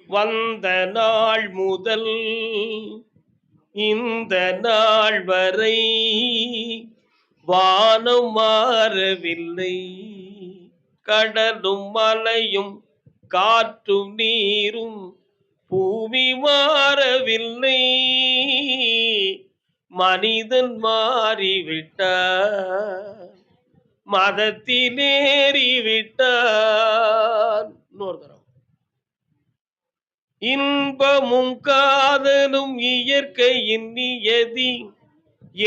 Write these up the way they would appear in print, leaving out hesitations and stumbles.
வந்த நாள் முதல் இந்த நாள் வரை வானம் மாறவில்லை, கடலும் மலையும் காற்றும் நீரும் பூமி மாறவில்லை, மனிதன் மாறிவிட்டான், மதத்திலேறிவிட்டான். இன்னொரு தரம். இன்பமும் காதலும் இயற்கையின் நியதி,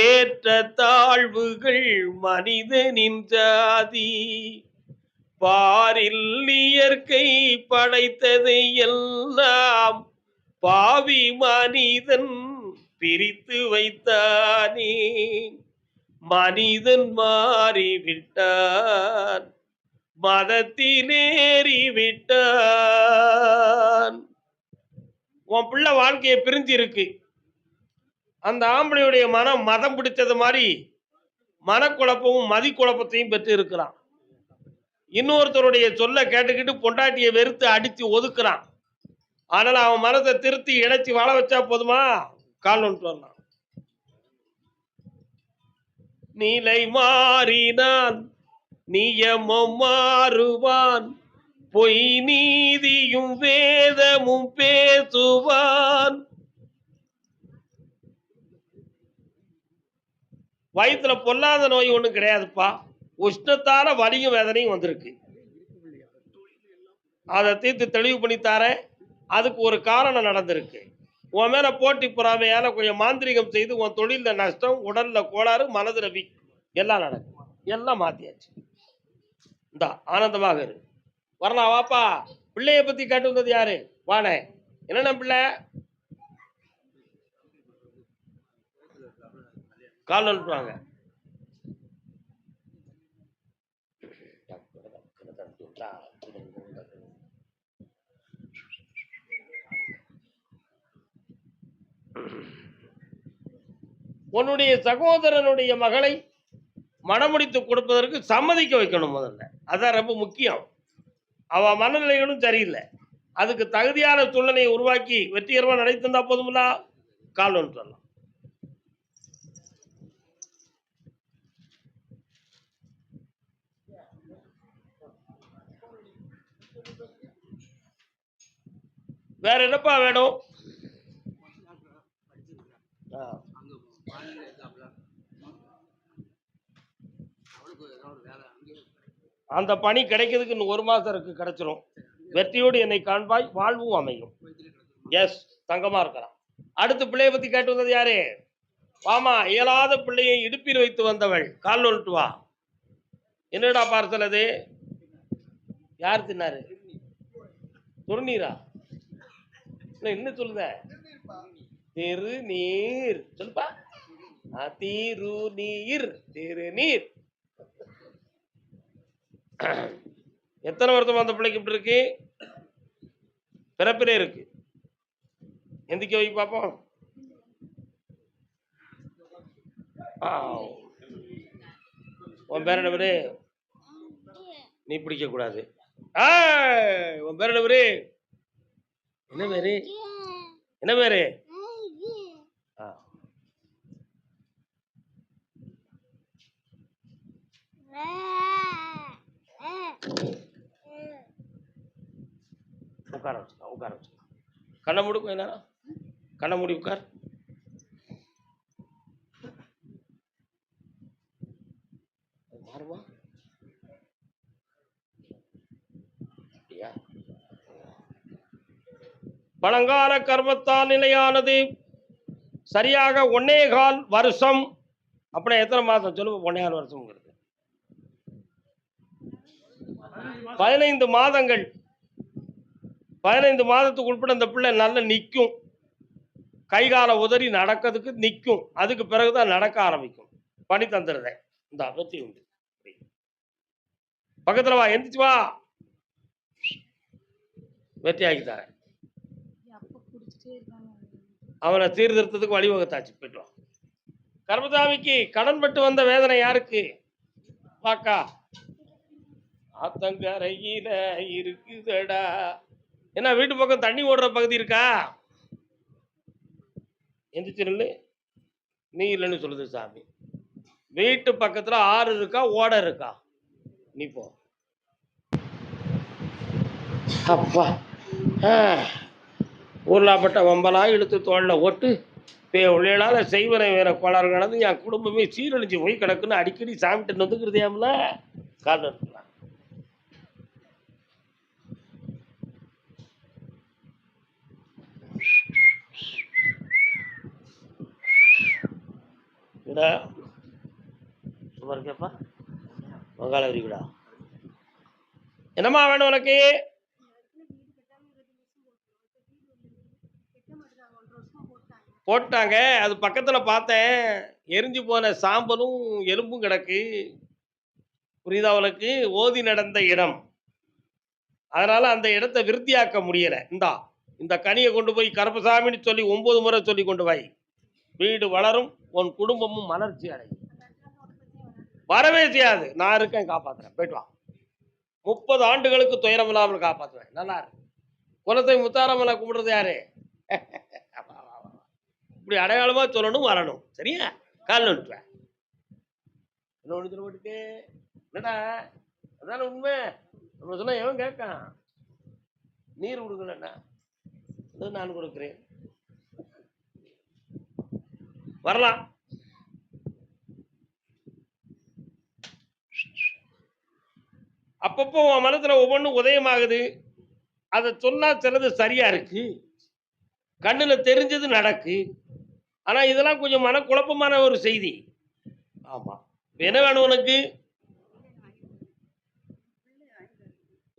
ஏற்ற தாழ்வுகள் மனிதனின் ஜாதி, பாரில் இயற்கை படைத்ததை எல்லாம் பாவி மனிதன் பிரித்து வைத்தானே, மனிதன் மாறிவிட்டான், மதத்திலேறிவிட்டான். உன் பிள்ளை வாழ்க்கையை பிரிஞ்சு இருக்கு. அந்த ஆம்பளையுடைய மனம் மதம் பிடிச்சது மாதிரி மனக்குழப்பமும் மதிக்குழப்பத்தையும் பெற்று இருக்கிறான். இன்னொருத்தருடைய சொல்ல கேட்டுக்கிட்டு பொண்டாட்டியை வெறுத்து அடித்து ஒதுக்குறான். அதனால அவன் மனத்தை திருத்தி இணைச்சி வாழ வச்சா போதுமா? கால் ஒன்று வரலாம். நிலை மாறினான் நியமம் மாறுவான், பொய் நீதியும் வேதமும் பேசுவான். வயிற்றுல பொல்லாத நோய் ஒன்றும் கிடையாதுப்பா, உஷ்ணத்தால வலியும் வேதனையும் வந்திருக்கு. அதை தீர்த்து தெளிவு பண்ணித்தார. அதுக்கு ஒரு காரணம் நடந்திருக்கு. உன் மேல போட்டி பொறாமையால கொஞ்சம் மாந்திரிகம் செய்து உன் தொழில நஷ்டம், உடல்ல கோளாறு, மனதுல வீக் எல்லாம் நடக்கும். எல்லாம் மாத்தியாச்சு. இந்த ஆனந்தமாக இரு. வரலாம் வாப்பா. பிள்ளைய பத்தி கேட்டு வந்தது யாரு? வானே. என்னென்ன பிள்ளை? கால் வாங்க. உன்னுடைய சகோதரனுடைய மகளை மணமுடித்து கொடுப்பதற்கு சம்மதிக்க வைக்கணும் முதல்ல. அதான் ரொம்ப முக்கியம். அவ மனநிலைகளும் சரியில்லை. அதுக்கு தகுதியான சூழ்நிலையை உருவாக்கி வெற்றிகரமாக நடைத்தந்தா போதுமில்லா. கால் ஒன்று சொல்லலாம். வேற என்னப்பா வேணும்? அந்த பணி கிடைக்கிறதுக்கு இன்னும் 1 மாசம் இருக்கு, கிடைச்சிரும். வெற்றியோடு என்னை காண்பாய், வாழ்வும் அமையும். எஸ், தங்கமா இருக்கலாம். அடுத்த பிள்ளைய பத்தி கேட்டு வந்தது யாரு? வாமா. இயலாத பிள்ளையை இடுப்பில் வைத்து வந்தவள். கால் ஒன்று வா. என்னடா பார்சல் அது? யார் தின்னாரு? துருநீரா? என்ன சொல்லுத? திருநீர் சொல்லுப்பா. திருநீர், திருநீர். எத்தனை வருஷம் அந்த பிள்ளைக்கு இப்படி இருக்கு? பிறப்பிலே இருக்கு. எந்திக்க வை பாப்போம். உன் பேர் என்ன பேரு? நீ பிடிக்க கூடாது. உன் பேர் என்ன பேரு? என்ன பேரு? என்ன பேரு? உட்கார வச்சுக்கலாம், உட்கார வச்சுக்கலாம். கண்ணை மூடு, கொஞ்ச நேரம் கண்ணை மூடி உட்கார். மாறுமா? பழங்கால கர்மத்தால் நிலையானது சரியாக 1.25 வருஷம். அப்படின்னா எத்தனை மாதம் சொல்லுங்க? 1.25 வருஷம். 15 மாதங்கள். 15 மாதத்துக்கு உட்பட அந்த பிள்ளை நல்ல நிற்கும். கைகால உதறி நடக்கிறதுக்கு நிற்கும். அதுக்கு பிறகுதான் நடக்க ஆரம்பிக்கும். பணி தந்துடுறேன். இந்த வெற்றி உண்டு. பக்கத்துல வா, எந்திரிச்சு வா. வெற்றி ஆகிட்டாங்க. அவனை சீர்திருத்தத்துக்கு வழிவகுத்தாச்சு. போயிட்டு வா. கர்மசாமிக்கு கடன் பட்டு வந்த வேதனை யாருக்கு? வாக்கா. ஆத்தங்கரையில இருக்குதடா என்ன வீட்டு பக்கம் தண்ணி ஓடுற பகுதி இருக்கா? எந்திரிச்சு நில்லு. நீ இல்லைன்னு சொல்லுது சாமி. வீட்டு பக்கத்துல ஆறு இருக்கா, ஓடை இருக்கா? நீ போ. அப்பா ஊர்லாப்பட்ட வம்பலா இழுத்து தோல்ல ஓட்டு உள்ளால செய்வனை வேற கோளாறு நடந்து என் குடும்பமே சீரழிஞ்சு போய் கிடக்குன்னு அடிக்கடி சாமிட்டு வந்துக்கிறதேம்ல. காரணம் இருக்கலாம். இருக்கேப்பா மங்காள விரிவிடா. என்னம்மா வேணும் உனக்கு? போட்டாங்க. அது பக்கத்துல பார்த்தேன், எரிஞ்சு போன சாம்பலும் எலும்பும் கிடக்கு. புரியுதா உனக்கு? ஓதி நடந்த இடம், அதனால அந்த இடத்தை விருத்தியாக்க முடியல. இந்த கனியை கொண்டு போய் கருப்பசாமின்னு சொல்லி 9 முறை சொல்லி கொண்டு போய் வீடு வளரும், உன் குடும்பமும் மலர்ச்சி அடையும். வரவே செய்யாது. நான் இருக்கேன், காப்பாத்துறேன். போயிட்டு வா. 30 ஆண்டுகளுக்கு துயரம் இல்லாமல் காப்பாற்றுவேன். நல்லா இருக்கு. குலத்தை முத்தாரம்மனை கும்பிடுறது யாரு? இப்படி அடையாளமா சொல்லணும், வரணும். சரியா? காலில் விட்டுவேன். என்ன ஒன்று போட்டுக்கு என்னடா? அதான உண்மை. நம்ம சொன்னா எவன் கேட்கான்? நீர் கொடுக்கலண்ணா, நான் கொடுக்குறேன். வரலாம். அப்பப்போ உன் மனத்துல ஒவ்வொன்றும் உதயமாகுது. அதை சொன்னா சிலது சரியா இருக்கு, கண்ணுல தெரிஞ்சது நடக்கு. ஆனா இதெல்லாம் கொஞ்சம் மனக்குழப்பமான ஒரு செய்தி. ஆமா. என்ன வேணும் உனக்கு?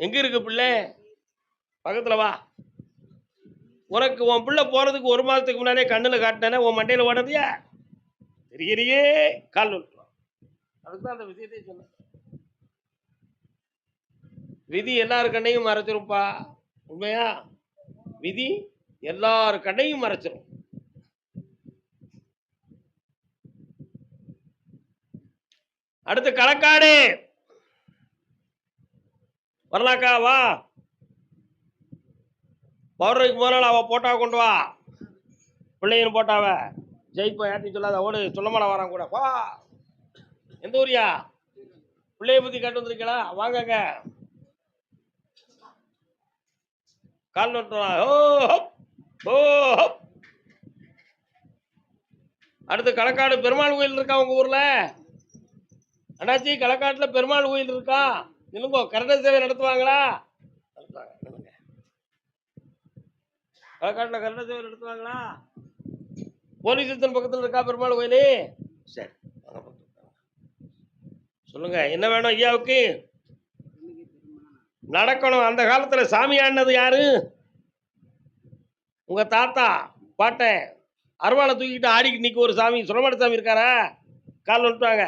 எங்க இருக்கு பிள்ளை? பக்கத்துல வா. உனக்கு உன் பிள்ளை போறதுக்கு 1 மாதத்துக்கு முன்னாலே கண்ணுல காட்டினே உன் மண்டையில ஓடுறதையா தெரியலையே. கால் விட்டுருவான். அதுக்குதான் அந்த விஷயத்தை சொன்ன. விதி எல்லாரு கண்ணையும் மறைச்சிருப்பா. உண்மையா? விதி எல்லாரு கண்ணையும் மறைச்சிரும். அடுத்து களக்காடு. வரலாக்கா வா. பௌர்ணமிக்கு முதல் அவ போட்டா கொண்டு வா. பிள்ளைன்னு போட்டாவ ஜெயிப்பா யார்ட்டி சொல்லாத. ஓடு. சொல்லமாட வரான் கூட. வா. எந்த ஊரியா? பிள்ளைய பத்தி கேட்டு வந்திருக்கீங்களா? வாங்க. கால் நட்டுவான். ஓ அடுத்து களக்காடு பெருமாள் கோயில் இருக்கா உங்க ஊர்ல? அண்ணாச்சி, களக்காட்டுல பெருமாள் கோயில் இருக்கா? நிலுங்கோ. கரட சேவை நடத்துவாங்களா? களக்காட்டுல கரட சேவை நடத்துவாங்களா? போலீஸ் ஸ்டேஷன் பக்கத்துல இருக்கா பெருமாள் கோயிலு? சரி, சொல்லுங்க என்ன வேணும் ஐயாவுக்கு? நடக்கணும். அந்த காலத்துல சாமி ஆடினது யாரு? உங்க தாத்தா பாட்டன் அருவாளை தூக்கிட்டு ஆடிக்கிட்டு நிக்க ஒரு சாமி, சுரமாட சாமி இருக்காரா? கால் வந்துட்டாங்க.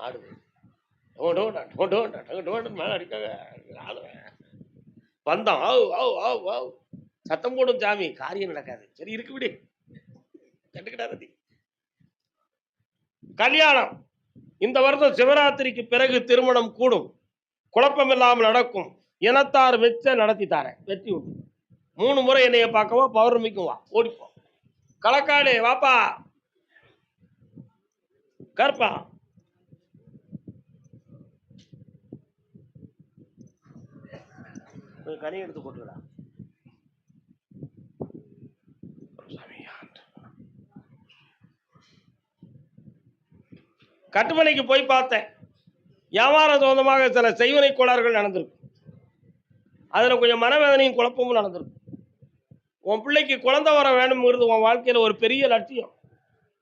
ஆடுது. வந்தோம் சத்தம் போடும் சாமி, காரியம் நடக்காது. சரி இருக்கு விடு, கண்டுக்கிட்டாரு. கல்யாணம் இந்த வருஷம் சிவராத்திரிக்கு பிறகு திருமணம் கூடும், குழப்பம் இல்லாமல் நடக்கும். இனத்தார் வெச்ச நடத்தி தாரேன், வெற்றி உண்டு. 3 முறை என்னைய பார்க்கவா, பௌர்ணமிக்கும் வா, ஓடிப்போ. களக்காடு வாப்பா. கருப்பா கனி எடுத்து போட்டுடா. கட்டுமனைக்கு போய் பார்த்தேன். வியாபாரம் சொந்தமாக சில செய்வனை கோளாறுகள் நடந்திருக்கு. அதுல கொஞ்சம் மனவேதனையும் குழப்பமும் நடந்திருக்கு. உன் பிள்ளைக்கு குழந்தை வர வேணும்ங்கிறது உன் வாழ்க்கையில ஒரு பெரிய லட்சியம்.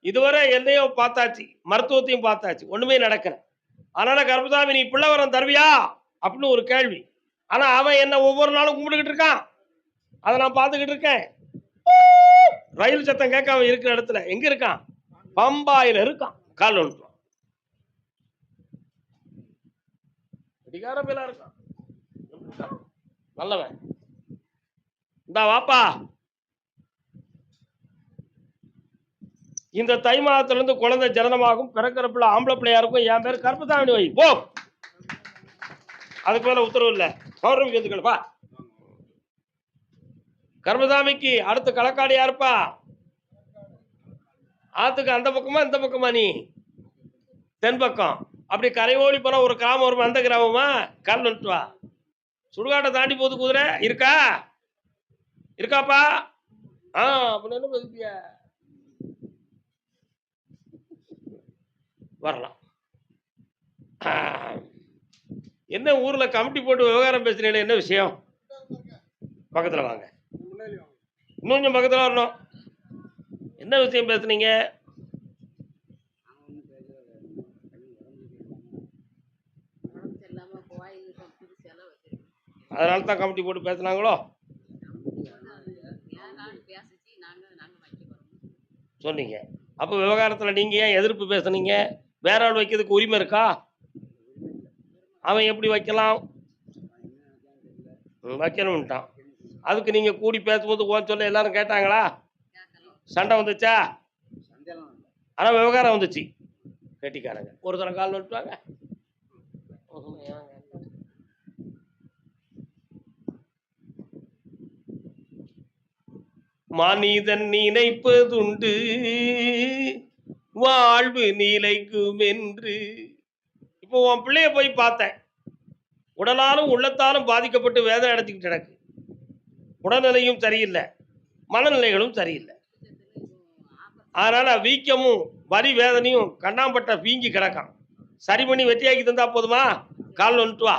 இதுவரை எல்லையோ பார்த்தாச்சு, மருத்துவத்தையும் பார்த்தாச்சு, ஒண்ணுமே நடக்கல. அதனால கருப்பசாமி நீ பிள்ளை வரம் தருவியா அப்படின்னு ஒரு கேள்வி. ஆனா அவன் என்ன ஒவ்வொரு நாளும் கும்பிட்டுக்கிட்டு இருக்கான், அதை நான் பார்த்துக்கிட்டு இருக்கேன். ரயில் சத்தம் கேட்க அவன் இருக்கிற இடத்துல எங்க இருக்கான்? பம்பாயில இருக்கான். கால் ஒன்று அதிகார பேலா இருக்கான், நல்லவன். இந்த வாப்பா, இந்த தை மாதத்திலிருந்து குழந்தை ஜனனமாகும். பிறக்கிற பிள்ளை ஆம்பளை பிள்ளையா இருக்கும். என் பேர் கருப்பசாமி வை. போ. அதுக்கு மேல உத்தரவு இல்ல. பௌர்ணமிக்கு வந்துக்கணுப்பா. கர்மசாமிக்கு அடுத்த களக்காடு யாருப்பா? ஆத்துக்கு அந்த பக்கமா இந்த பக்கமா? நீ தென்பக்கம். அப்படி கரை ஓடி போனா ஒரு கிராமம் வருமா? அந்த கிராமமா? கால் வந்துட்டு வா. சுடுகாட்டை தாண்டி போது குதிரை இருக்கா? இருக்காப்பா? அப்படின்னு வரலாம். என்ன ஊர்ல கமிட்டி போட்டு விவகாரம் பேசுறீங்க? என்ன விஷயம்? பக்கத்துல வாங்க. இன்னும் கொஞ்சம் பக்கத்துல வரணும். என்ன விஷயம் பேசுனீங்க? அதனால தான் கமிட்டி போட்டு பேசுனாங்களோ? சொன்னீங்க. அப்ப விவகாரத்துல நீங்க ஏன் எதிர்ப்பு பேசுனீங்க? வேற ஆள் வைக்கிறதுக்கு உரிமை இருக்கா? அவன் எப்படி வைக்கலாம்? வைக்கணும்ட்டான். அதுக்கு நீங்க கூடி பேசும்போது ஓ சொல்ல எல்லாரும் கேட்டாங்களா? சண்டை வந்துச்சா? ஆனா விவகாரம் வந்துச்சு. கெட்டிக்காரங்க ஒரு தரம் கால் வந்துட்டாங்க. மனிதன் நினைப்பதுண்டு வாழ்வு நிலைக்கும் என்று. இப்போ உன் பிள்ளைய போய் பார்த்தேன். உடலாலும் உள்ளத்தாலும் பாதிக்கப்பட்டு வேதனை அடைஞ்சுக்கிட்டு எனக்கு. உடல்நிலையும் சரியில்லை, மனநிலைகளும் சரியில்லை. அதனால வீக்கமும் வரி வேதனையும் கண்ணாம்பட்ட வீங்கி கிடக்கான். சரி பண்ணி வெற்றியாக்கி தந்தா போதுமா? கால் வந்துட்டு வா.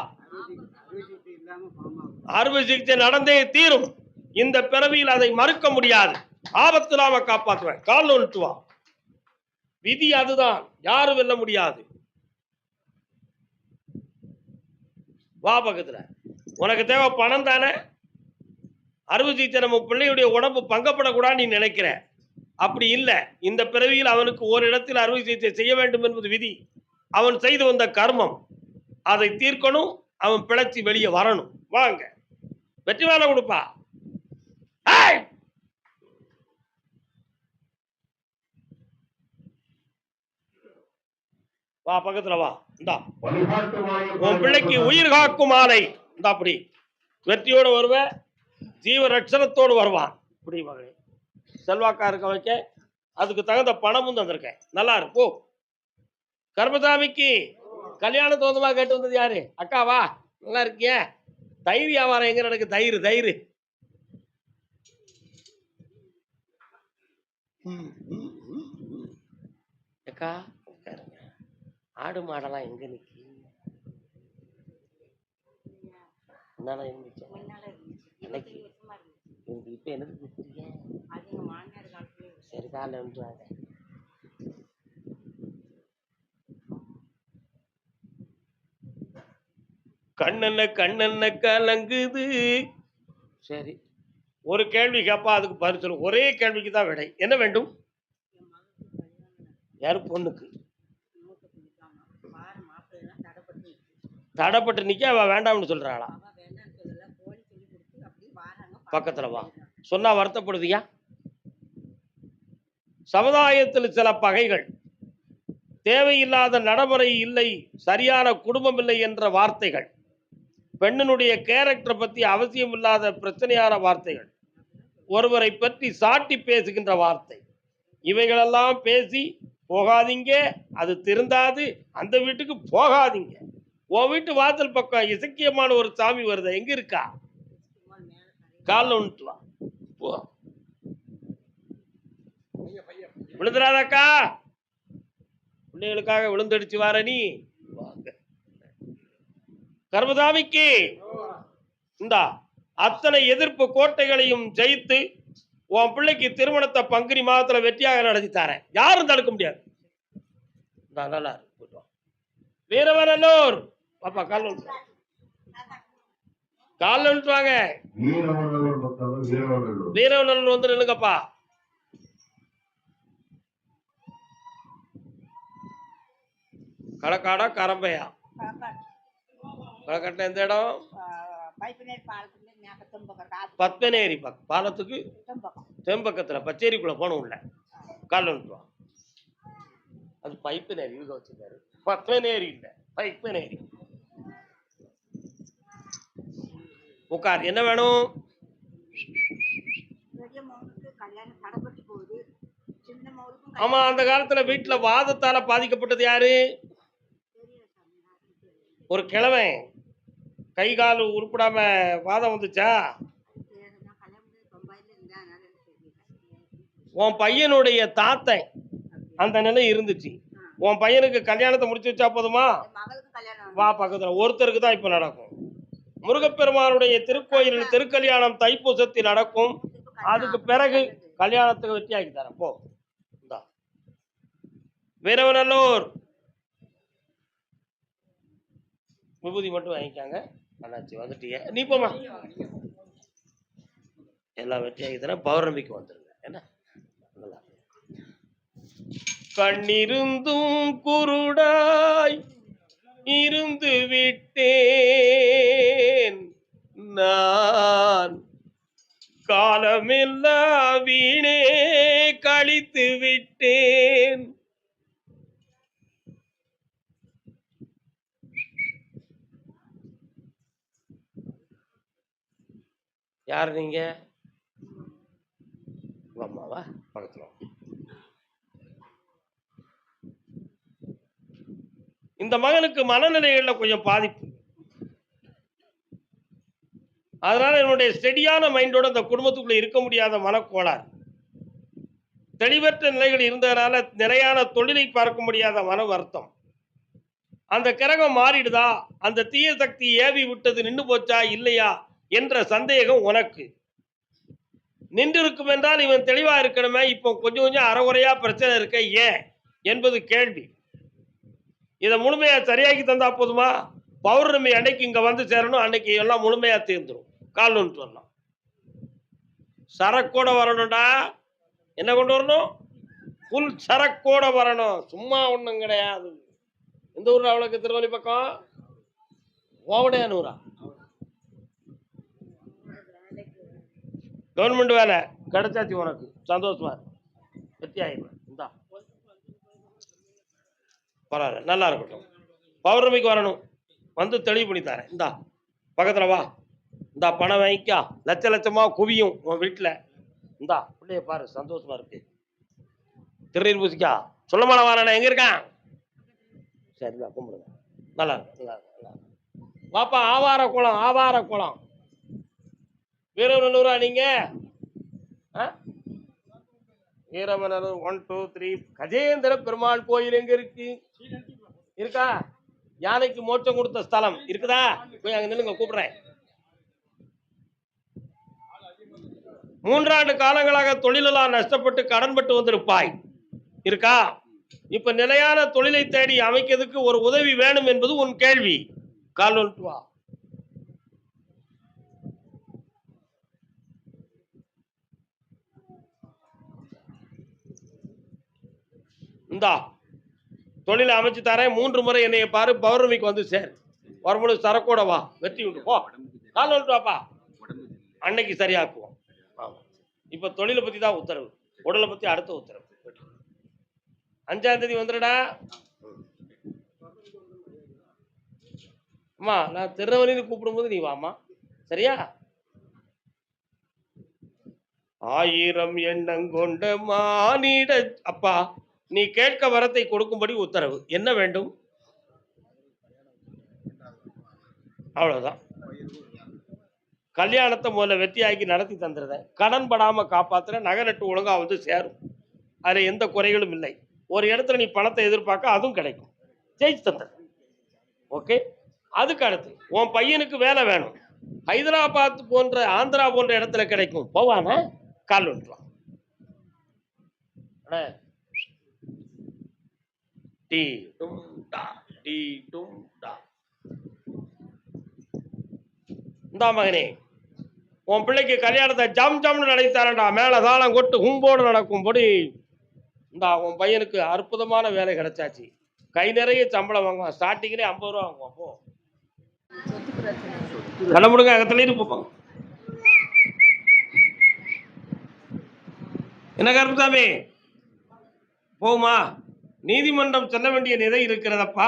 அறுவை சிகிச்சை நடந்தே தீரும். இந்த பிறவியில் அதை மறுக்க முடியாது. ஆபத்து நாம காப்பாற்றுவேன். கால் வந்துட்டு வா. விதி அதுதான், யாரும் வெல்ல முடியாது. வா பக்கத்துல. உனக்கு தேவை பணம் தானே? அறுவை சிகிச்சை நம்ம பிள்ளையுடைய உடம்பு பங்கப்படக்கூடாது நீ நினைக்கிற. அப்படி இல்லை. இந்த பிறவியில் அவனுக்கு ஒரு இடத்தில் அறுவை சிகிச்சை செய்ய வேண்டும் என்பது விதி. அவன் செய்து வந்த கர்மம். அதை தீர்க்கணும். அவன் பிழைச்சி வெளியே வரணும். வாங்க, வெற்றி வேலை கொடுப்பா. வா பக்கத்துல வா. இந்தா உன் பிள்ளைக்கு உயிர் காக்கும் ஆலை. இந்த அப்படி வெற்றியோடு வருவ, ஜீவ ரட்சணத்தோடு வருவான். இப்படி மகளே செல்வாக்கா இருக்க வைக்க அதுக்கு தகுந்த பணமும் தந்திருக்கேன். நல்லா இருக்கு. கர்மசாமிக்கு கல்யாண தோந்தமா கேட்டு வந்தது யாரு? அக்காவா? நல்லா இருக்கிய? தயிர் வியாபாரம் எங்க நடக்கு? தயிர் தயிர் அக்கா. ஆடு மாடெல்லாம் எங்க நிக்கு? இப்ப எனக்கு சரி கால வந்துட்டு கண்ணென்ன கண்ணென்ன கலங்குது. சரி, ஒரு கேள்வி கேப்பா, அதுக்கு பதில் சொல்லு. ஒரே கேள்விக்கு தான் விடை. என்ன வேண்டும்? யாரு? பொண்ணுக்கு தடப்பட்டு நிக்க அவ வேண்டாம்னு சொல்றாளா? பக்கத்துல வா. சொன்னா வருத்தப்படுவியா? சமுதாயத்தில் சில பகைகள், தேவையில்லாத நடைமுறை இல்லை, சரியான குடும்பம் இல்லை என்ற வார்த்தைகள், பெண்ணினுடைய கேரக்டரை பத்தி அவசியம் இல்லாத பிரச்சனையான வார்த்தைகள், ஒருவரை பற்றி சாட்டி பேசுகின்ற வார்த்தை, இவைகளெல்லாம் பேசி போகாதீங்க, அது திருந்தாது, அந்த வீட்டுக்கு போகாதீங்க. உன் வீட்டு வாசல் பக்கம் இசக்கியமான ஒரு சாமி வருது, எங்க இருக்கா? காலில் விழுந்துட்டு வா. போ. விழுந்துடாதக்கா, பிள்ளைகளுக்காக விழுந்தடிச்சு வார நீ. கர்மசாமிக்கு இந்த அத்தனை எதிர்ப்பு கோட்டைகளையும் ஜெயித்து உன் பிள்ளைக்கு திருமணத்தை பங்குனி மாதத்துல வெற்றியாக நடத்தி தரேன். யாரும் தடுக்க முடியாது. நல்லா வீரவனல்லூர் பாப்பா கால் காலில் விட்டு வாங்க. வீரவனல்லூர் வந்து நில்லுங்கப்பா. களக்காடா கரம்பையா? களக்காட்டில் எந்த இடம்? பத்மநேரி பாலத்துக்கு தென்பக்கத்துல பச்சேரிக்குள்ள போன உள்ள கால் வந்துருவான். அது பைப்பு நேரி வச்சிருக்காரு. பத்மநேரி இல்ல, பைப்பு நேரி. உட்கார். என்ன வேணும்? ஆமா, அந்த காலத்துல வீட்டுல வாதத்தால பாதிக்கப்பட்டது யாரு? ஒரு கிழவன் கை கால் உருப்படாம வாதம் வந்துச்சா? உன் பையனுடைய தாத்தன் அந்த நிலை இருந்துச்சு. உன் பையனுக்கு கல்யாணத்தை முடிச்சு வச்சா போதுமா? வா பக்கத்துல. ஒருத்தருக்கு தான் இப்ப நடக்கும். முருகப்பெருமானுடைய திருக்கோயிலில் திருக்கல்யாணம் தைப்பூசத்தில் நடக்கும். அதுக்கு பிறகு கல்யாணத்துக்கு வெற்றி ஆக்கி தரேன். போ. வீரவநல்லூர் விபூதி மட்டும் வாங்கிக்காங்க. அண்ணாச்சி வந்துட்டீங்க, நீ போமா. எல்லாம் வெற்றி ஆகி தரேன். பௌர்ணமிக்கு வந்துருங்க. என்ன கண்ணிருந்தும் குருடாய் இருந்து விட்டேன் நான், காலமெல்லாம் வீணே கழித்து விட்டேன். யார் நீங்க? அம்மாவா? பக்கத்துல. இந்த மகனுக்கு மனநிலைகள்ல கொஞ்சம் பாதிப்பு. அதனால என்னுடைய ஸ்டெடியான மைண்டோட இந்த குடும்பத்துக்குள்ள இருக்க முடியாத மனக்கோளாறு, தெளிவற்ற நிலைகள் இருந்ததுனால நிலையான தொழிலை பார்க்க முடியாத மன வருத்தம். அந்த கிரகம் மாறிடுதா? அந்த தீய சக்தி ஏவி விட்டது நின்று போச்சா இல்லையா என்ற சந்தேகம் உனக்கு. நின்றிருக்கும் என்றால் இவன் தெளிவா இருக்கணுமே. இப்போ கொஞ்சம் கொஞ்சம் அறகுறையா பிரச்சனை இருக்க ஏன் என்பது கேள்வி. இதை முழுமையா சரியாக்கி தந்தா போதுமா? பௌர்ணமி அன்னைக்கு இங்க வந்து சேரணும். அன்னைக்கு எல்லாம் முழுமையா தீர்ந்துடும். கால் ஒன்று வரலாம். சரக்கோட வரணும்டா. என்ன கொண்டு வரணும்? புல் சரக்கோட வரணும். சும்மா ஒண்ணும் கிடையாது. எந்த ஊர்ல அவளுக்கு? திருவள்ளி பக்கம். ஓவடையானூரா? கவர்மெண்ட் வேலை கிடைச்சாச்சு உனக்கு. சந்தோஷமா வெற்றி ஆயிடுவேன். இந்தா பரவாயில்ல, நல்லா இருக்கட்டும். பௌர்ணமிக்கு வரணும். வந்து தெளிவு பண்ணி தரேன். இந்தா பக்கத்துல வா. இந்தா பணம் வாங்கிக்கா. லட்ச லட்சமா குவியும் உன் வீட்டுல. இந்தா பிள்ளைய பாரு, சந்தோஷமா இருக்கு. திருநீர் பூசிக்கா. சொல்ல மாட வாரான எங்க இருக்கான்? சரிதா, கும்பிடுங்க. நல்லா இருக்கு, நல்லா இருக்கு, நல்லா இருக்கு. வாப்பா. ஆவார குளம், ஆவார குளம். வீரவநல்லூரா நீங்க? வீரவநல்லூர் 1 2 3. கஜேந்திர பெருமாள் கோயில் எங்க இருக்கு? இருக்கா? யானைக்கு மோட்சம் கொடுத்த ஸ்தலம் இருக்குதா? போய் அங்க நின்னுங்க, கூப்பிடுறேன். 3 ஆண்டு காலங்களாக தொழிலெல்லாம் நஷ்டப்பட்டு கடன்பட்டு வந்திருப்பாய். இருக்கா? இப்ப நிலையான தொழிலை தேடி அமைக்கிறதுக்கு ஒரு உதவி வேணும் என்பது உன் கேள்வி. கால் வந்துட்டு வா. இந்தா தொழிலை அமைச்சு தரேன். 3 முறை என்னைய பாரு. பௌர்ணமிக்கு வந்து சேர். வரும்போது சரக்கோட வா. வெற்றி உண்டு. போ. கால் வந்துட்டு வாப்பா. அன்னைக்கு சரியாக்குவோம். இப்ப தொழிலை பத்தி தான் உத்தரவு. உடலை பத்தி அடுத்த உத்தரவு. 5ஆம் தேதி வந்துடுடா. அம்மா நான் திருநெல்வேலின்னு கூப்பிடும்போது நீ வாமா. சரியா? 1000 எண்ணங்கொண்ட மானிட அப்பா, நீ கேட்க வரத்தை கொடுக்கும்படி உத்தரவு. என்ன வேண்டும்? அவ்வளவுதான். கல்யாணத்தை முதல்ல வெற்றியாக்கி நடத்தி தந்துடுறேன். கடன் படாம காப்பாத்துறேன். நகை நட்டு ஒழுங்கா வந்து சேரும். அதுல எந்த குறைகளும் இல்லை. ஒரு இடத்துல நீ பணத்தை எதிர்பார்க்க அதுவும் கிடைக்கும். ஜெயிச்சு தந்துடுறேன். ஓகே. அதுக்கு அடுத்து உன் பையனுக்கு வேலை வேணும். ஹைதராபாத் போன்ற ஆந்திரா போன்ற இடத்துல கிடைக்கும். போவானா? கால் விட்டுலாம். இந்தா மகனே, உன் பிள்ளைக்கு கல்யாணத்தை ஜம் ஜம்னு நடத்தாரண்டா. மேல தாளம் கொட்டு கும்போடு நடக்கும்படி. இந்தா உன் பையனுக்கு அற்புதமான வேலை கிடைச்சாச்சு. கை நிறைய சம்பளம் வாங்குவான். ஸ்டார்டிங்லேயே 50 ரூபா வாங்குவான். போ. கண்ண முடுங்க. அகத்துலேயும் போப்பாங்க. என்ன கருப்புசாமி? போகுமா? நீதிமன்றம் செல்ல வேண்டிய நிலை இருக்கிறதப்பா.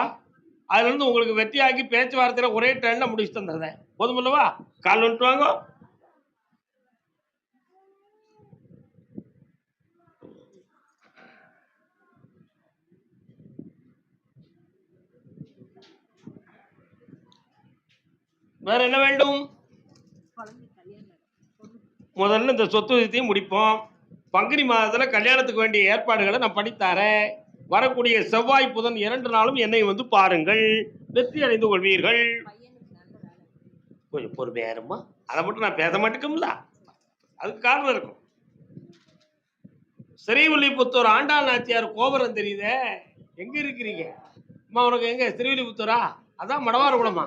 அதுல இருந்து உங்களுக்கு வெற்றியாக்கி பேச்சுவார்த்தையில ஒரே ட்ரெயின்ல முடிச்சு தந்துடுறேன். போதுமில்லவா? கால் வந்துட்டு வாங்க. வேற என்ன வேண்டும்? முதல்ல இந்த சொத்து விதத்தையும் முடிப்போம். பங்குனி மாதத்துல கல்யாணத்துக்கு வேண்டிய ஏற்பாடுகளை நான் பண்ணித்தாரேன். வரக்கூடிய செவ்வாய் புதன் 2 நாளும் என்னை வந்து பாருங்கள், வெற்றி அடைந்து கொள்வீர்கள். கொஞ்சம் பொறுமையா இருமா, அதை மட்டும் நான் பேச மாட்டேங்கும்ல, அதுக்கு காரணம் இருக்கும். ஸ்ரீவில்லிபுத்தூர் ஆண்டாள் நாச்சியார் கோபுரம் தெரியுதே, எங்க இருக்கிறீங்க அம்மா? உனக்கு எங்க ஸ்ரீவில்லிபுத்தூரா? அதான் மடவாரகுளமா?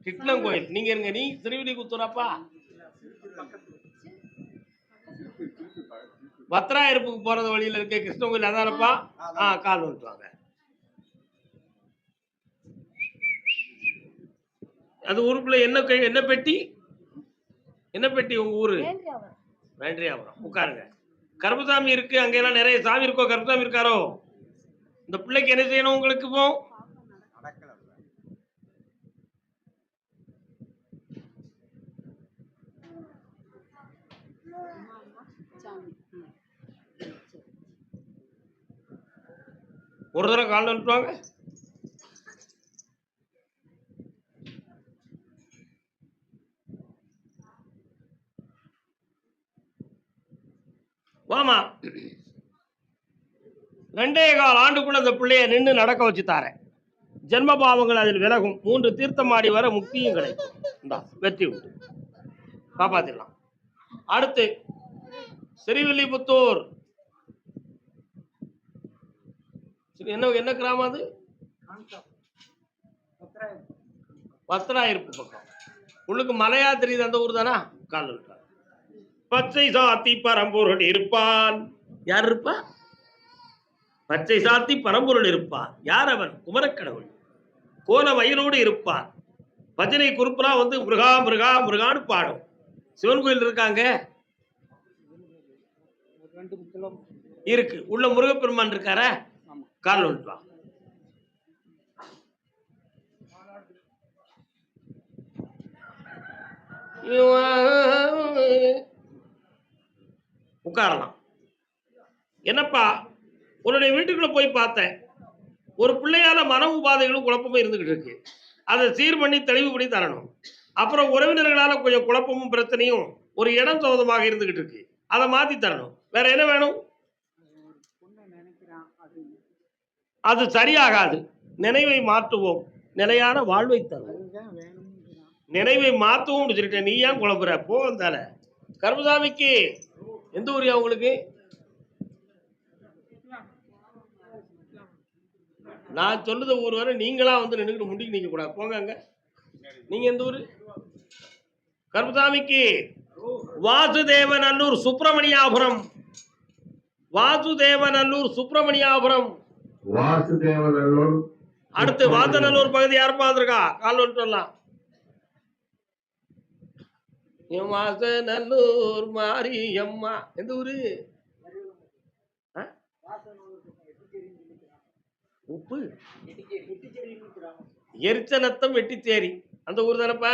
கிருஷ்ணன் கோயில். நீங்க இருங்க, நீ ஸ்ரீவில்லிபுத்தூராப்பா? பத்ராயிருப்புக்கு போறது வழியில இருக்க கிருஷ்ணன் கோயில் அதானப்பா? கால் வந்துட்டு வாங்க. அது ஊருக்குள்ள என்ன பெட்டி? என்ன பெட்டி உங்க ஊரு? வேண்டியாபுரம். உட்காருங்க. கருப்பசாமி இருக்கு, அங்க எல்லாம் நிறைய சாமி இருக்கோ? கருப்பசாமி இருக்காரோ? இந்த பிள்ளைக்கு என்ன செய்யணும் உங்களுக்கு? இப்போ ஒரு தடவை கால் வந்துட்டுவாங்க. வாமா. 2.25 ஆண்டுக்குள்ள அந்த பிள்ளைய நின்று நடக்க வச்சு தாரேன். ஜென்ம பாவங்கள் அதில் விலகும். 3 தீர்த்தமாடி வர முக்தியும் கிடைக்கும். வெற்றி உண்டு, காப்பாத்திடலாம். அடுத்து ஸ்ரீவில்லிபுத்தூர் என்ன கிராமம் அது? பத்ராயிருப்பு பக்கம். உங்களுக்கு மலையா தெரியுது, அந்த ஊர் தானா? கால் விட்டார். பச்சை சாத்தி பரம்பொருள் இருப்பான். யார் இருப்பா? பச்சை சாத்தி பரம்பொருள் இருப்பான். யார் அவன்? குமரக்கடவுள். கோல வயலோடு இருப்பான். பஜனை குறிப்பெல்லாம் வந்து முருகா முருகா முருகான்னு பாடும். சிவன் கோயில் இருக்காங்க, இருக்கு. உள்ள முருகப்பெருமான் இருக்கார. கால் வந்துட்டு உட்காரலாம். என்னப்பா, உன்னுடைய வீட்டுக்குள்ள போய் பார்த்தேன். ஒரு பிள்ளையால மன உபாதைகளும் குழப்பமும் இருந்துகிட்டு இருக்கு. அதை சீர் பண்ணி தெளிவு பண்ணி தரணும். அப்புறம் உறவினர்களால கொஞ்சம் குழப்பமும் பிரச்சனையும் ஒரு இடம் சோதமாக இருந்துகிட்டு இருக்கு. அதை மாத்தி தரணும். வேற என்ன வேணும்? அது சரியாகாது. நினைவை மாற்றுவோம், நிலையான வாழ்வை தரும். நினைவை மாற்றவும் சொல்லிட்டேன், நீ ஏன் குழம்புற? போ வந்தால. கருப்பசாமிக்கு எந்த ஊரியா உங்களுக்கு? நான் சொல்லுத ஊர் வரை நீங்களா வந்து நின்றுட்டு முண்டிக்கு நிக்க கூடாது. போங்க அங்க. நீங்க எந்த ஊரு? கருப்பசாமிக்கு வாசுதேவநல்லூர் சுப்பிரமணியாபுரம். வாசுதேவநல்லூர் சுப்பிரமணியாபுரம். வாசுதேவநல்லூர். அடுத்து வாசநல்லூர் பகுதி யார் பார்த்துருக்கா? கால் வந்துட்டு வரலாம். வாசநல்லூர் மாரியம்மா. எந்த ஊரு? உப்பு எரிச்சநத்தம் வெட்டிச்சேரி, அந்த ஊர் தானப்பா?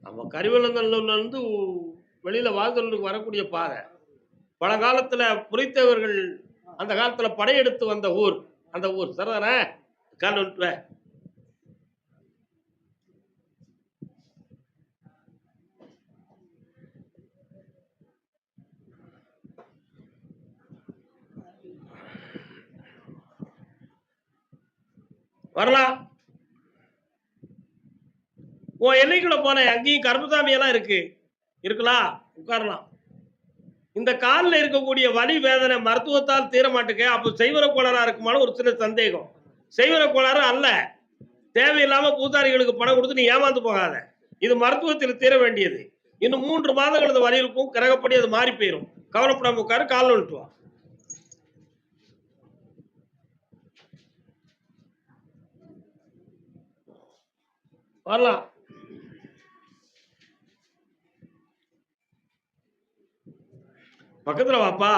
நம்ம கரிவலந்தல்லூர்ல இருந்து வெளியில வாசலுக்கு வரக்கூடிய பாதை. பழங்காலத்துல புரித்தவர்கள் அந்த காலத்துல படையெடுத்து வந்த ஊர், அந்த ஊர் சரிதானே? கால் வந்துட்டு வரலாம். உன் எல்லைக்குள்ள போனேன், அங்கேயும் கருப்பசாமி எல்லாம் இருக்கு, இருக்கலாம். உட்காரலாம். இந்த காலில் இருக்கக்கூடிய வலி வேதனை மருத்துவத்தால் தீர மாட்டுக்க. அப்போ செய்வர கோளாறா இருக்குமான ஒரு சின்ன சந்தேகம். செய்வர கோளாறு அல்ல. தேவையில்லாம பூசாரிகளுக்கு பணம் கொடுத்து நீ ஏமாந்து போகாத. இது மருத்துவத்தில் தீர வேண்டியது. இன்னும் 3 மாதங்கள் வலி இருக்கும், கிரகப்படி அது மாறி போயிடும். கவலைப்படாம உட்காரு. காலில் விட்டு வா. வரலாம். பக்கத்துல வாப்பா.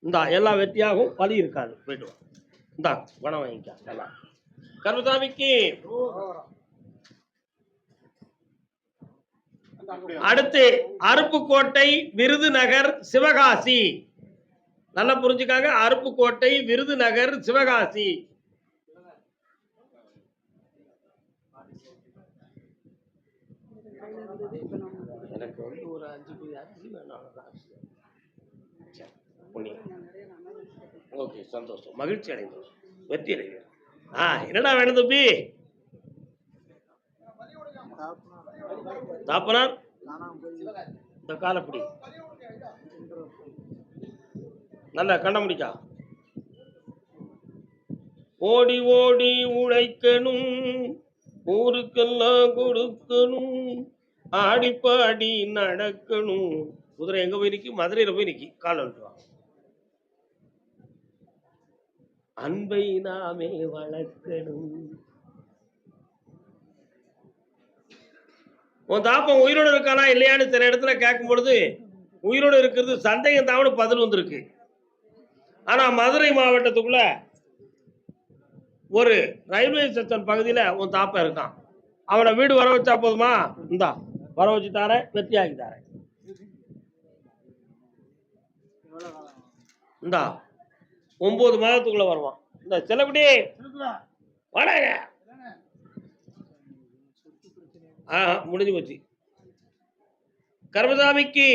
இந்தா எல்லாம் வெற்றியாகும், வலி இருக்காது. போயிட்டு வா. இந்தா பணம் வாங்கிக்க. எல்லாம் கருமசாமிக்கு. அடுத்து அருப்புக்கோட்டை, விருதுநகர், சிவகாசி. நல்லா புரிஞ்சுக்காங்க. அருப்புக்கோட்டை, விருதுநகர், சிவகாசி. எனக்கு வந்து ஒரு 5 அரிசி வேணும். ஓகே, சந்தோஷம், மகிழ்ச்சி அடைந்தோம், வெற்றி அடைந்தோம். என்னடா வேணும் தம்பி? தாப்பனார் இந்த காலப்படி நல்ல கண்ண முடிக்கா. ஓடி ஓடி உழைக்கணும், ஊருக்கெல்லாம் கொடுக்கணும், ஆடி பாடி நடக்கணும். குதிரை எங்க போய் நிக்கி? மதுரையில போய் நிக்கி. கால் வந்துட்டு அன்பை நாமே வளர்க்கணும். உன் தாப்பம் உயிரோடு இருக்கானா இல்லையான்னு சில இடத்துல கேட்கும் பொழுது உயிரோடு இருக்கிறது சந்தேகம் தான் பதில் வந்திருக்கு. ஆனா மதுரை மாவட்டத்துக்குள்ள ஒரு ரயில்வே ஸ்டேஷன் பகுதியில உன் தாப்பம் இருக்கான். அவனை வீடு வர வச்சா போதுமா? இந்தா வர வச்சு தார, வெற்றியாகி தார. இந்தா 9 மாதத்துக்குள்ள வருவான். இந்த செல்லக்குடி வாடாங்க. முடிஞ்சு போச்சு. கருமசாமிக்கு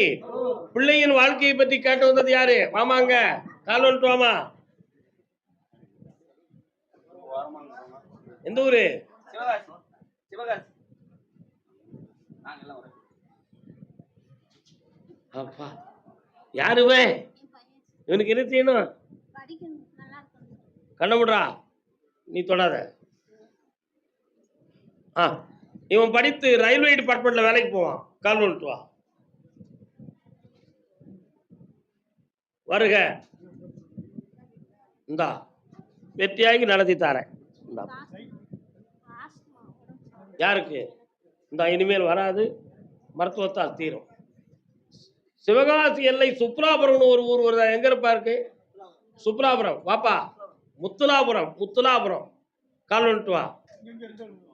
பிள்ளையின் வாழ்க்கையை பற்றி கேட்டு வந்தது யாரு? மாமாங்க கால் வந்துட்டு வாமா. எந்த ஊரு? அப்பா யாருவே? இவனுக்கு என்ன செய்யணும்? கண்ணமுடா, நீ தொடாத. இவன் படித்து ரயில்வே டிபார்ட்மெண்ட்ல வேலைக்கு போவான். கால் வந்துட்டு வா. வருக. இந்தா வெற்றியாகி நடத்தி தாரேன். யாருக்கு? இந்த இனிமேல் வராது, மருத்துவத்தால் தீரும். சிவகாசி எல்லை சுப்ராபுரம் ஒரு ஊர் வருதா? எங்க இருப்பா இருக்கு? சுப்ராபுரம் வாப்பா. முத்துலாபுரம், முத்துலாபுரம். கால் வந்துட்டு வா.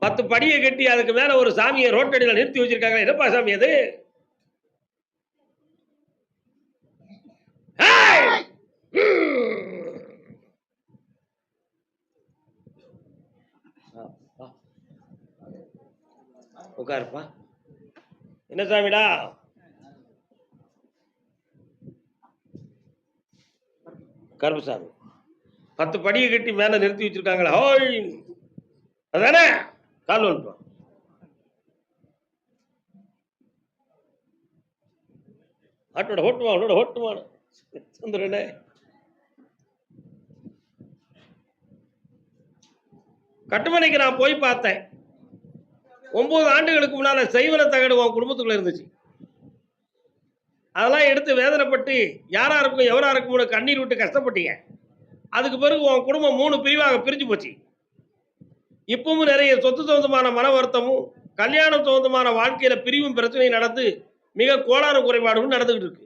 10 படியை கட்டி அதுக்கு மேல ஒரு சாமியை ரோட்டடியில நிறுத்தி வச்சிருக்காங்க. என்னப்பா சாமி அது? உட்காருப்பா. என்ன சாமிடா? கருப்பசாமி. 10 படியை கட்டி மேல நிறுத்தி வச்சிருக்காங்களா? அதானே? கால் வந்துட்டு ஆட்டோட ஓட்டுமா, அவனோட ஓட்டுமான சுந்தரனே. கட்டுமனைக்கு நான் போய் பார்த்தேன். 9 ஆண்டுகளுக்கு முன்னால செய்வன தகடு உன் குடும்பத்துக்குள்ள இருந்துச்சு. அதெல்லாம் எடுத்து வேதனைப்பட்டு யாரா இருக்கும் எவரா இருக்கும் கண்ணீர் விட்டு கஷ்டப்பட்டீங்க. அதுக்கு பிறகு உன் குடும்பம் 3 பிரிவாக பிரிஞ்சு போச்சு. இப்பவும் நிறைய சொத்து சொந்தமான மன வருத்தமும் கல்யாணம் சொந்தமான வாழ்க்கையில பிரிவும் பிரச்சனையும் நடந்து மிக கோளாறு குறைபாடுகளும் நடந்துகிட்டு இருக்கு.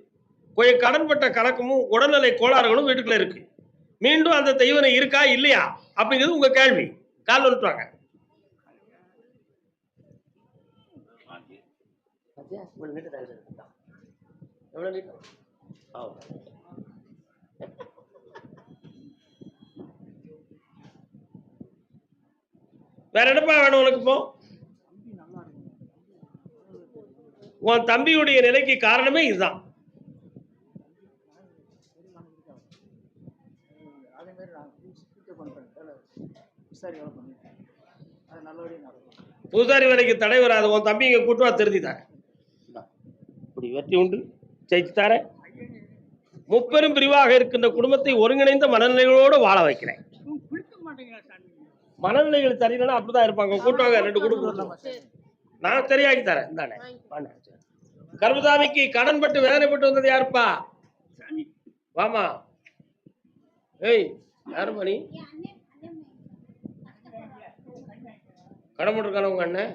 கொஞ்சம் கடன்பட்ட கணக்கமும் உடல்நிலை கோளாறுகளும் வீட்டுக்குள்ள இருக்கு. மீண்டும் அந்த தெய்வனை இருக்கா இல்லையா அப்படிங்கிறது உங்க கேள்வி. கால் வந்துட்டாங்க. வேற என்னப்பா வேணும் உனக்கு? இப்போ உன் தம்பியுடைய நிலைக்கு காரணமே இதுதான். பூசாரி வேலைக்கு தடை வராது. உன் தம்பி இங்க கூட்டுவா திருத்தித்தார. இப்படி வெற்றி உண்டு, ஜெயிச்சு தார. முப்பெரும் பிரிவாக இருக்கின்ற குடும்பத்தை ஒருங்கிணைந்த மனநிலைகளோடு வாழ வைக்கிறேன். மனநிலைகள் சரியில்லைன்னா அப்படிதான் இருப்பாங்க. கூட்டுவாங்க 2 குடும்பம். நான் சரியாகி தரேன். இந்தானே கருமசாமிக்கு கடன்பட்டு வேதனைப்பட்டு வந்தது யாருப்பா? வாமா. ஏய் யாரு மணி? கடன் போட்டிருக்கான உங்க அண்ணன்?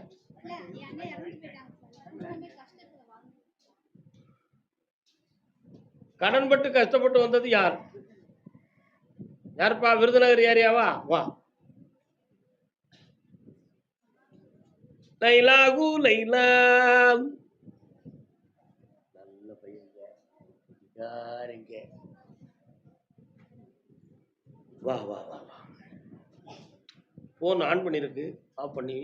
கடன்பட்டு கஷ்டப்பட்டு வந்தது யார்? யாருப்பா? விருதுநகர் ஏரியாவா? வா. லைலாகு லைலா. நல்ல பையங்க, யாருங்க? வா வா வா வா. போன் ஆன் பண்ணிருக்கு, ஆஃப் பண்ணி.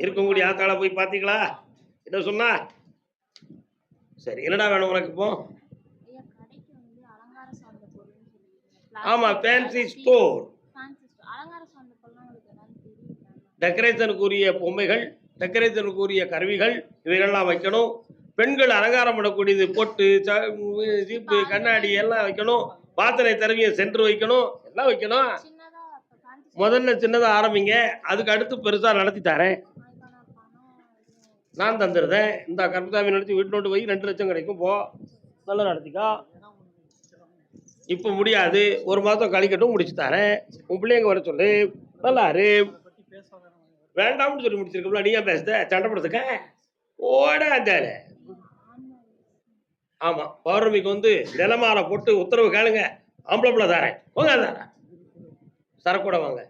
இருக்கக்கூடிய ஆத்தாள போய் பாத்தீங்களா? என்ன சொன்னா? சரி, என்னடா வேணும் உனக்கு இப்போ? ஆமா, ஃபேன்சி ஸ்டோர். டெக்கரேஷனுக்குரிய பொம்மைகள், டெக்கரேஷனுக்குரிய கருவிகள் இவைகள்லாம் வைக்கணும். பெண்கள் அலங்காரம் பண்ணக்கூடியது பொட்டு, ஜீப்பு, கண்ணாடி எல்லாம் வைக்கணும். பாத்திரை தருவிய சென்டர் வைக்கணும், எல்லாம் வைக்கணும். முதல்ல சின்னதா ஆரம்பிங்க, அதுக்கு அடுத்து பெருசா நடத்தி தரேன். நான் தந்துடுறேன். இந்த கருப்பசாமி நடத்தி வீட்டு நோட்டு போய் 2 லட்சம் கிடைக்கும். போ, நல்லா நடத்திக்கா. இப்ப முடியாது, 1 மாசம் கழிக்கட்டும், முடிச்சு தரேன். உன் பிள்ளைங்க வர சொல்லு. நல்லா இரு. வேண்டாம்னு சொல்லி முடிச்சிருக்கோம்ல, நீ ஏன் பேசுத? சண்டை போடுறதுக்க ஓடாத. ஆமா, பௌர்ணமிக்கு வந்து நிலமாலை போட்டு உத்தரவு கேளுங்க, ஆம்பளை பிள்ளை தரேன். போங்க, சரக்கூட வாங்க.